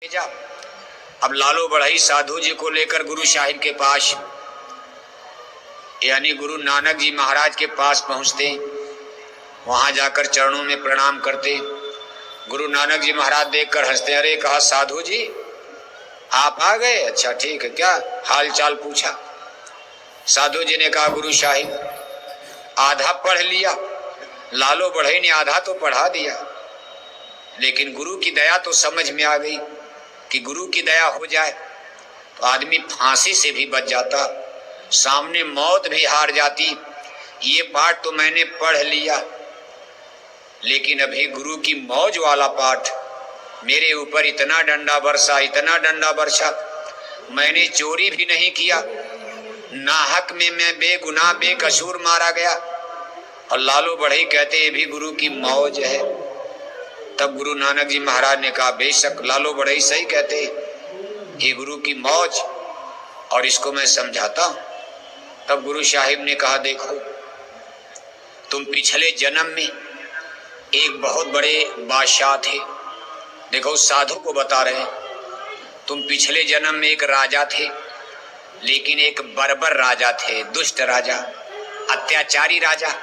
भेजा। अब लालो बढ़ई साधु जी को लेकर गुरु साहिब के पास यानी गुरु नानक जी महाराज के पास पहुंचते, वहां जाकर चरणों में प्रणाम करते। गुरु नानक जी महाराज देखकर हंसते, अरे कहा साधु जी आप आ गए, अच्छा ठीक है, क्या हाल चाल पूछा। साधु जी ने कहा गुरु साहिब आधा पढ़ लिया, लालो बढ़ई ने आधा तो पढ़ा दिया, लेकिन गुरु की दया तो समझ में आ गई कि गुरु की दया हो जाए तो आदमी फांसी से भी बच जाता, सामने मौत भी हार जाती। ये पाठ तो मैंने पढ़ लिया, लेकिन अभी गुरु की मौज वाला पाठ मेरे ऊपर इतना डंडा बरसा, इतना डंडा बरसा। मैंने चोरी भी नहीं किया, नाहक में मैं बेगुनाह बेकसूर मारा गया, और लालो बढ़ई कहते ये भी गुरु की मौज है। तब गुरु नानक जी महाराज ने कहा बेशक लालो बढ़ई सही कहते, ये गुरु की मौज, और इसको मैं समझाता हूं। तब गुरु साहिब ने कहा देखो तुम पिछले जन्म में एक बहुत बड़े बादशाह थे। देखो साधु को बता रहे हैं, तुम पिछले जन्म में एक राजा थे, लेकिन एक बर्बर राजा थे, दुष्ट राजा, अत्याचारी राजा।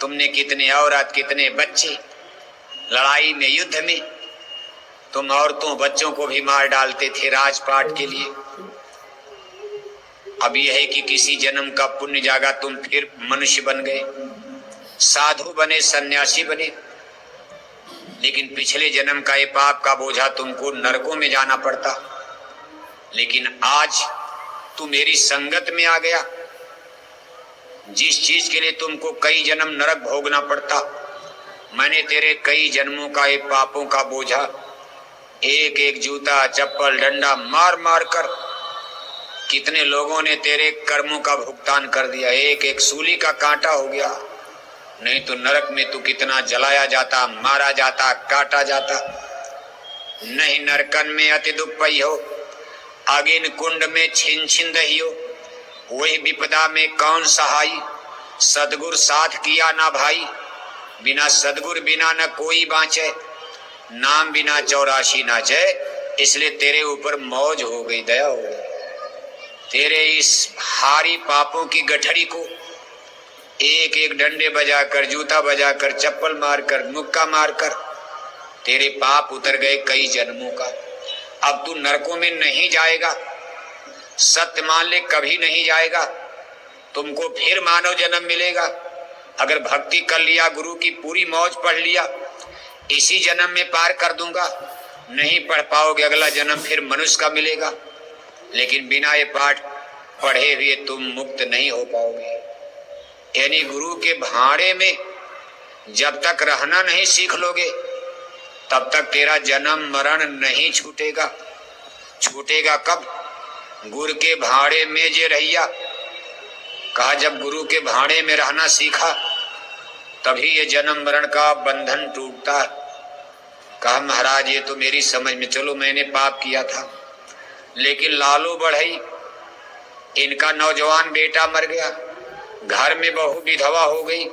तुमने कितने औरत कितने बच्चे, लड़ाई में युद्ध में तुम औरतों बच्चों को भी मार डालते थे राजपाट के लिए। अब यह है कि किसी जन्म का पुण्य जागा, तुम फिर मनुष्य बन गए, साधु बने, सन्यासी बने, लेकिन पिछले जन्म का ये पाप का बोझा तुमको नरकों में जाना पड़ता। लेकिन आज तू मेरी संगत में आ गया, जिस चीज के लिए तुमको कई जन्म नरक भोगना पड़ता, मैंने तेरे कई जन्मों का ये पापों का बोझा एक एक जूता चप्पल डंडा मार मार कर कितने लोगों ने तेरे कर्मों का भुगतान कर दिया, एक एक सूली का कांटा हो गया। नहीं तो नरक में तू कितना जलाया जाता, मारा जाता, काटा जाता। नहीं नरकन में अति दुख पई हो, आगिन कुंड में छिन छिन दही हो, वही विपदा में कौन सहाई, सदगुर साथ किया ना भाई, बिना सदगुर बिना न कोई बाँचे, नाम बिना 84 नाचे। इसलिए तेरे ऊपर मौज हो गई, दया हो गई। तेरे इस हारी पापों की गठरी को एक एक डंडे बजाकर, जूता बजाकर, चप्पल मारकर, मुक्का मारकर तेरे पाप उतर गए कई जन्मों का। अब तू नरकों में नहीं जाएगा, सत्य मान ले, कभी नहीं जाएगा। तुमको फिर मानव जन्म मिलेगा। अगर भक्ति कर लिया, गुरु की पूरी मौज पढ़ लिया, इसी जन्म में पार कर दूंगा। नहीं पढ़ पाओगे, अगला जन्म फिर मनुष्य का मिलेगा, लेकिन बिना ये पाठ पढ़े हुए तुम मुक्त नहीं हो पाओगे। यानी गुरु के भाड़े में जब तक रहना नहीं सीख लोगे, तब तक तेरा जन्म मरण नहीं छूटेगा। छूटेगा कब? गुरु के भाड़े में जे रहिया। कहा जब गुरु के भाड़े में रहना सीखा, तभी ये जन्म मरण का बंधन टूटता है। कहा महाराज ये तो मेरी समझ में, चलो मैंने पाप किया था, लेकिन लालो बढ़ई इनका नौजवान बेटा मर गया, घर में बहू विधवा हो गई,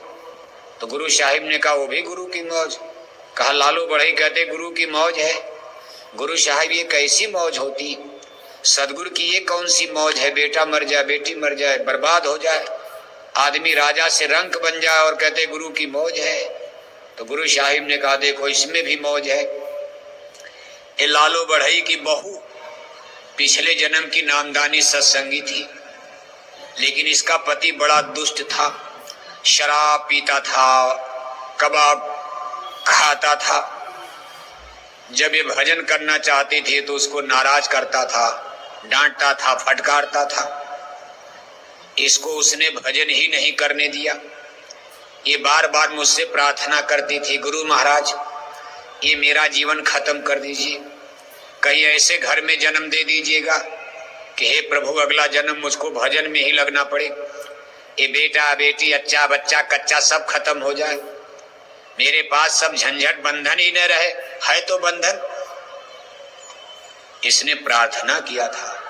तो गुरु साहिब ने कहा वो भी गुरु की मौज। कहा लालो बढ़ई कहते गुरु की मौज है। गुरु साहिब ये कैसी मौज होती, सदगुरु की ये कौन सी मौज है, बेटा मर जाए, बेटी मर जाए, बर्बाद हो जाए, आदमी राजा से रंक बन जाए, और कहते गुरु की मौज है। तो गुरु साहिब ने कहा देखो इसमें भी मौज है। ये लालो बढ़ई की बहू पिछले जन्म की नामदानी सत्संगी थी, लेकिन इसका पति बड़ा दुष्ट था, शराब पीता था, कबाब खाता था। जब ये भजन करना चाहती थी तो उसको नाराज करता था, डांटता था, फटकारता था। इसको उसने भजन ही नहीं करने दिया। ये बार बार मुझसे प्रार्थना करती थी, गुरु महाराज ये मेरा जीवन खत्म कर दीजिए, कहीं ऐसे घर में जन्म दे दीजिएगा कि हे प्रभु अगला जन्म मुझको भजन में ही लगना पड़े, ये बेटा बेटी अच्छा बच्चा कच्चा सब खत्म हो जाए, मेरे पास सब झंझट बंधन ही न रहे, है तो बंधन। इसने प्रार्थना किया था।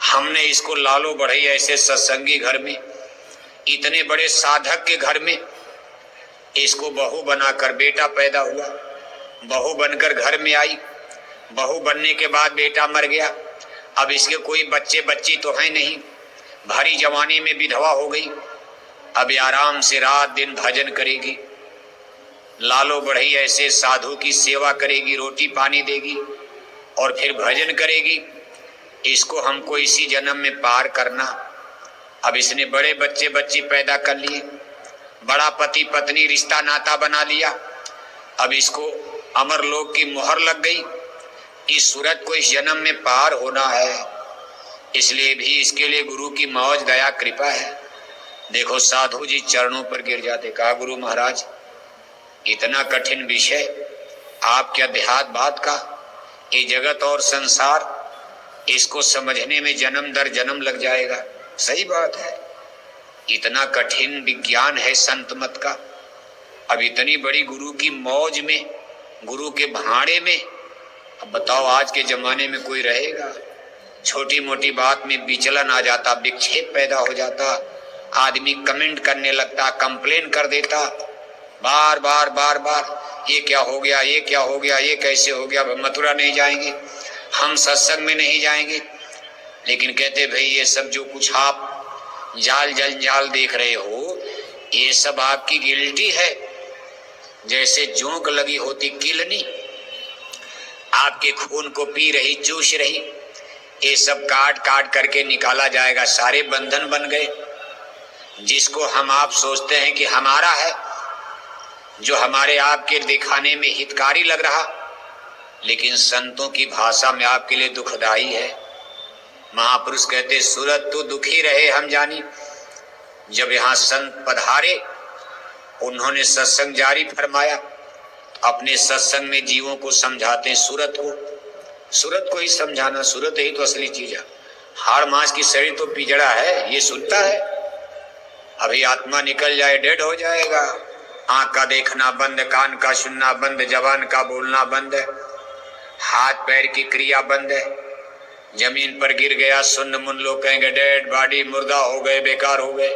हमने इसको लालो बढ़ई ऐसे सत्संगी घर में, इतने बड़े साधक के घर में इसको बहू बनाकर, बेटा पैदा हुआ, बहू बनकर घर में आई, बहू बनने के बाद बेटा मर गया, अब इसके कोई बच्चे बच्ची तो है नहीं, भारी जवानी में विधवा हो गई। अब आराम से रात दिन भजन करेगी, लालो बढ़ई ऐसे साधु की सेवा करेगी, रोटी पानी देगी और फिर भजन करेगी। इसको हमको इसी जन्म में पार करना। अब इसने बड़े बच्चे बच्ची पैदा कर लिए, बड़ा पति पत्नी रिश्ता नाता बना लिया। अब इसको अमरलोक की मुहर लग गई। इस सूरत को इस जन्म में पार होना है, इसलिए भी इसके लिए गुरु की मौज दया कृपा है। देखो साधु जी चरणों पर गिर जाते, कहा गुरु महाराज इतना कठिन विषय, आप क्या देहात बात का, ये जगत और संसार, इसको समझने में जन्म दर जन्म लग जाएगा। सही बात है, इतना कठिन विज्ञान है संत मत का। अब इतनी बड़ी गुरु की मौज में, गुरु के भाड़े में, अब बताओ आज के जमाने में कोई रहेगा? छोटी मोटी बात में विचलन आ जाता, विक्षेप पैदा हो जाता, आदमी कमेंट करने लगता, कंप्लेन कर देता, बार बार बार बार, ये क्या हो गया, ये क्या हो गया, ये कैसे हो गया, मथुरा नहीं जाएंगे, हम सत्संग में नहीं जाएंगे। लेकिन कहते भाई ये सब जो कुछ आप जाल जंजाल देख रहे हो, ये सब आपकी गिल्टी है। जैसे जोंक लगी होती किलनी, आपके खून को पी रही, चूस रही, ये सब काट काट करके निकाला जाएगा। सारे बंधन बन गए। जिसको हम आप सोचते हैं कि हमारा है, जो हमारे आपके दिखाने में हितकारी लग रहा, लेकिन संतों की भाषा में आपके लिए दुखदाई है। महापुरुष कहते सूरत तो दुखी रहे हम जानी। जब यहाँ संत पधारे, उन्होंने सत्संग जारी फरमाया। अपने सत्संग में जीवों को समझाते हैं सूरत को ही समझाना। सूरत ही तो असली चीज है। हाड़ मांस की शरीर तो पिजड़ा है, ये सुनता है। अभी आत्मा निकल जाए डेड हो जाएगा। आंख का देखना बंद, कान का सुनना बंद, जबान का बोलना बंद, हाथ पैर की क्रिया बंद है। जमीन पर गिर गया, सुन्न मुन लोग कहेंगे डेड बॉडी, मुर्दा हो गए, बेकार हो गए।